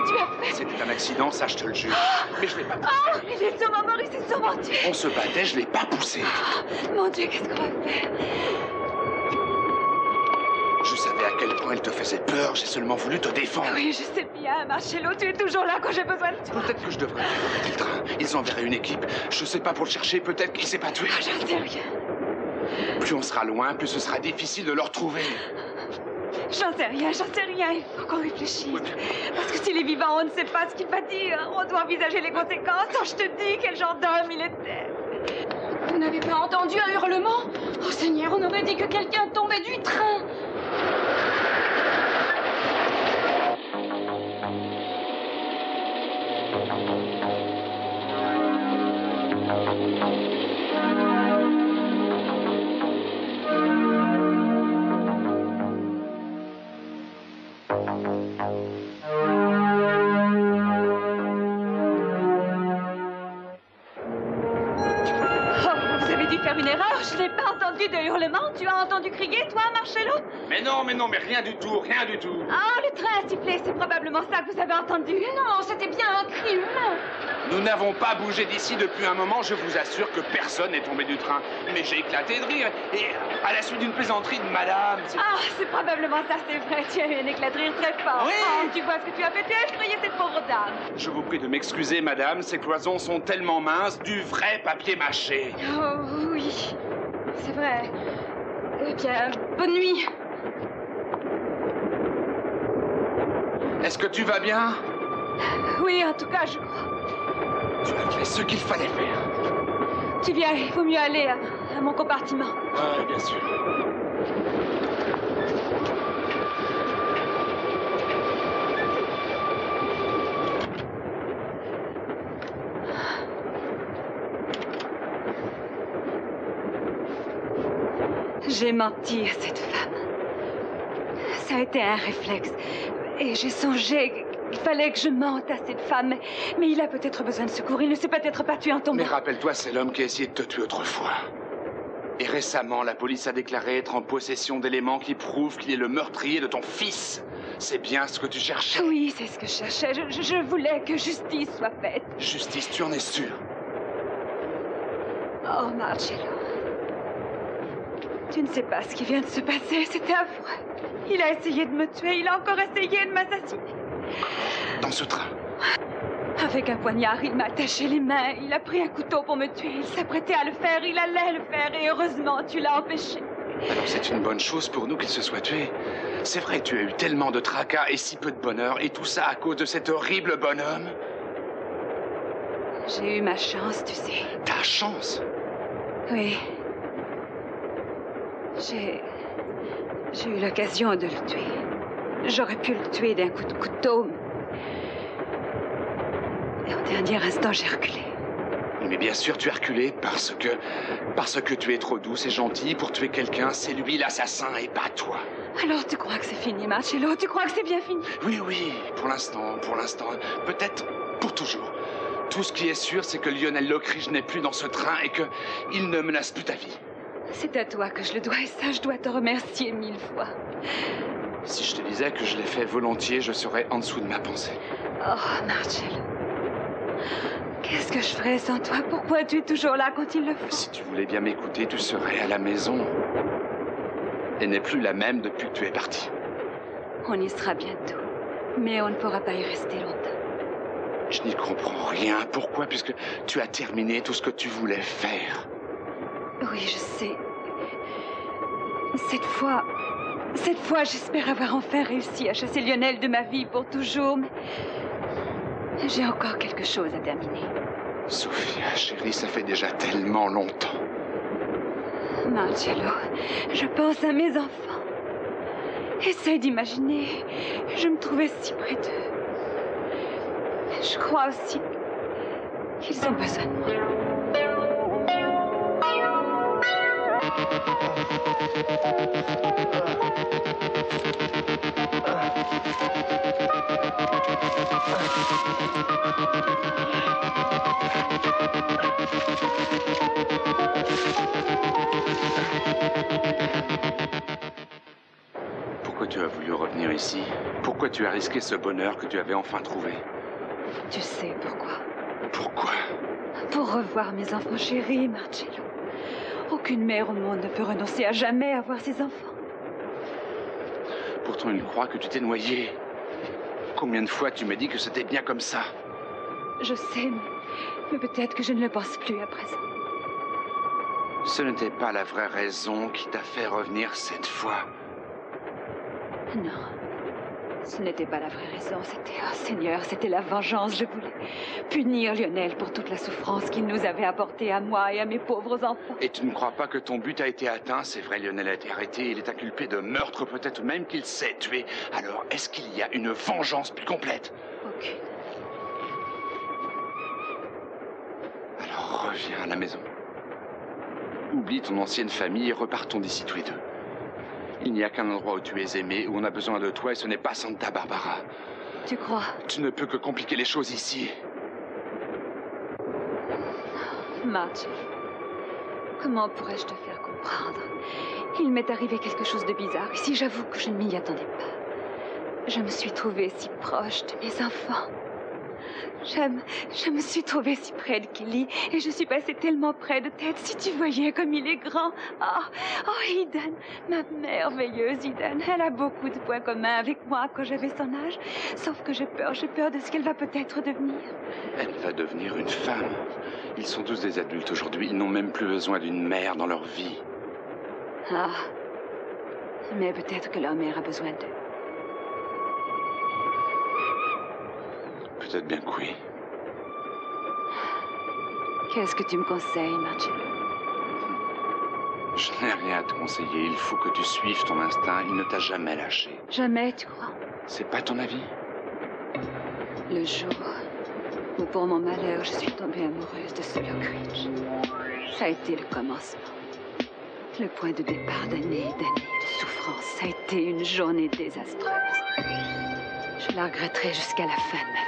tu as fait? C'était un accident, ça, je te le jure. Mais je l'ai pas poussé. Oh, il est sûrement mort, il s'est sûrement tué. On se battait, je l'ai pas poussé. Mon Dieu, qu'est-ce qu'on va faire? Je savais à quel point il te faisait peur, j'ai seulement voulu te défendre. Oui, je sais bien, Marcello, tu es toujours là quand j'ai besoin de toi. Peut-être que je devrais faire arrêter le train. Ils enverraient une équipe. Je sais pas pour le chercher, peut-être qu'il s'est pas tué. Ah, j'en sais rien. Plus on sera loin, plus ce sera difficile de le retrouver. J'en sais rien, il faut qu'on réfléchisse. Oui. Parce que s'il est vivant, on ne sait pas ce qu'il va dire. On doit envisager les conséquences. Oh, je te dis, quel genre d'homme il était. Vous n'avez pas entendu un hurlement? Oh Seigneur, on aurait dit que quelqu'un tombait du train. Une erreur, je n'ai pas entendu de hurlement. Tu as entendu crier, toi, Marcello? Mais non, mais rien du tout, rien du tout. Ah, le train a sifflé, c'est probablement ça que vous avez entendu. Non, c'était bien un cri humain. Nous n'avons pas bougé d'ici depuis un moment, je vous assure que personne n'est tombé du train. Mais j'ai éclaté de rire, et à la suite d'une plaisanterie de madame... Ah, c'est probablement ça, c'est vrai. Tu as eu un éclat de rire très fort. Oui. Oh, tu vois ce que tu as fait, tu as effrayé cette pauvre dame. Je vous prie de m'excuser, madame, ces cloisons sont tellement minces, du vrai papier mâché. Oh, oui, c'est vrai. Eh bien, bonne nuit. Est-ce que tu vas bien? Oui, en tout cas, je crois. Tu as fait ce qu'il fallait faire. Tu viens, il faut mieux aller à mon compartiment. Oui, bien sûr. J'ai menti à cette femme. Ça a été un réflexe. Et j'ai songé qu'il fallait que je mente à cette femme. Mais il a peut-être besoin de secours. Il ne s'est peut-être pas tué en tombant. Mais rappelle-toi, c'est l'homme qui a essayé de te tuer autrefois. Et récemment, la police a déclaré être en possession d'éléments qui prouvent qu'il est le meurtrier de ton fils. C'est bien ce que tu cherchais. Oui, c'est ce que je cherchais. Je voulais que justice soit faite. Justice, tu en es sûr? Oh, Marcello. Tu ne sais pas ce qui vient de se passer. C'était affreux. Il a essayé de me tuer. Il a encore essayé de m'assassiner. Dans ce train? Avec un poignard, il m'a attaché les mains. Il a pris un couteau pour me tuer. Il s'apprêtait à le faire. Il allait le faire. Et heureusement, tu l'as empêché. Alors c'est une bonne chose pour nous qu'il se soit tué. C'est vrai, tu as eu tellement de tracas et si peu de bonheur. Et tout ça à cause de cet horrible bonhomme. J'ai eu ma chance, tu sais. Ta chance? Oui. J'ai eu l'occasion de le tuer. J'aurais pu le tuer d'un coup de couteau. Et au dernier instant, j'ai reculé. Mais bien sûr, tu as reculé parce que tu es trop douce et gentille pour tuer quelqu'un. C'est lui l'assassin et pas toi. Alors tu crois que c'est fini, Marcello? Tu crois que c'est bien fini? Oui, oui, pour l'instant. Peut-être pour toujours. Tout ce qui est sûr, c'est que Lionel Lockridge n'est plus dans ce train et qu'il ne menace plus ta vie. C'est à toi que je le dois et ça, je dois te remercier 1000 fois. Si je te disais que je l'ai fait volontiers, je serais en dessous de ma pensée. Oh, Marcello. Qu'est-ce que je ferais sans toi? Pourquoi tu es toujours là quand il le faut? Si tu voulais bien m'écouter, tu serais à la maison. Elle n'est plus la même depuis que tu es parti. On y sera bientôt. Mais on ne pourra pas y rester longtemps. Je n'y comprends rien. Pourquoi? Puisque tu as terminé tout ce que tu voulais faire. Oui, je sais. Cette fois, j'espère avoir enfin réussi à chasser Lionel de ma vie pour toujours, mais j'ai encore quelque chose à terminer. Sophia, chérie, ça fait déjà tellement longtemps. Marcello, je pense à mes enfants. Essaye d'imaginer. Je me trouvais si près d'eux. Je crois aussi qu'ils ont besoin de moi. Pourquoi tu as voulu revenir ici? Pourquoi Pourquoi tu as risqué ce bonheur que tu avais enfin trouvé? Tu sais pourquoi? Pourquoi? Pour revoir mes enfants chéris, Marcello. Aucune mère au monde ne peut renoncer à jamais à voir ses enfants. Pourtant, il croit que tu t'es noyé. Combien de fois tu m'as dit que c'était bien comme ça? Je sais, mais peut-être que je ne le pense plus à présent. Ce n'était pas la vraie raison qui t'a fait revenir cette fois. Non, ce n'était pas la vraie raison. C'était, oh Seigneur, c'était la vengeance. Je voulais punir Lionel pour toute la souffrance qu'il nous avait apportée à moi et à mes pauvres enfants. Et tu ne crois pas que ton but a été atteint? C'est vrai, Lionel a été arrêté. Il est inculpé de meurtre, peut-être même qu'il s'est tué. Alors, est-ce qu'il y a une vengeance plus complète? Aucune. Alors, reviens à la maison. Oublie ton ancienne famille et repartons d'ici tous les deux. Il n'y a qu'un endroit où tu es aimé, où on a besoin de toi, et ce n'est pas Santa Barbara. Tu crois? Tu ne peux que compliquer les choses ici. Marge, comment pourrais-je te faire comprendre? Il m'est arrivé quelque chose de bizarre ici, j'avoue que je ne m'y attendais pas. Je me suis trouvée si proche de mes enfants. Je me suis trouvée si près de Kelly et je suis passée tellement près de Ted. Si tu voyais comme il est grand. Oh, Eden, ma merveilleuse Eden. Elle a beaucoup de points communs avec moi quand j'avais son âge. Sauf que j'ai peur de ce qu'elle va peut-être devenir. Elle va devenir une femme. Ils sont tous des adultes aujourd'hui. Ils n'ont même plus besoin d'une mère dans leur vie. Ah, mais peut-être que leur mère a besoin d'eux. Peut-être bien que oui. Qu'est-ce que tu me conseilles, Marcello? Je n'ai rien à te conseiller. Il faut que tu suives ton instinct. Il ne t'a jamais lâché. Jamais, tu crois? C'est pas ton avis? Le jour où, pour mon malheur, je suis tombée amoureuse de ce Lockridge, ça a été le commencement. Le point de départ d'années et d'années de souffrance. Ça a été une journée désastreuse. Je la regretterai jusqu'à la fin de ma vie.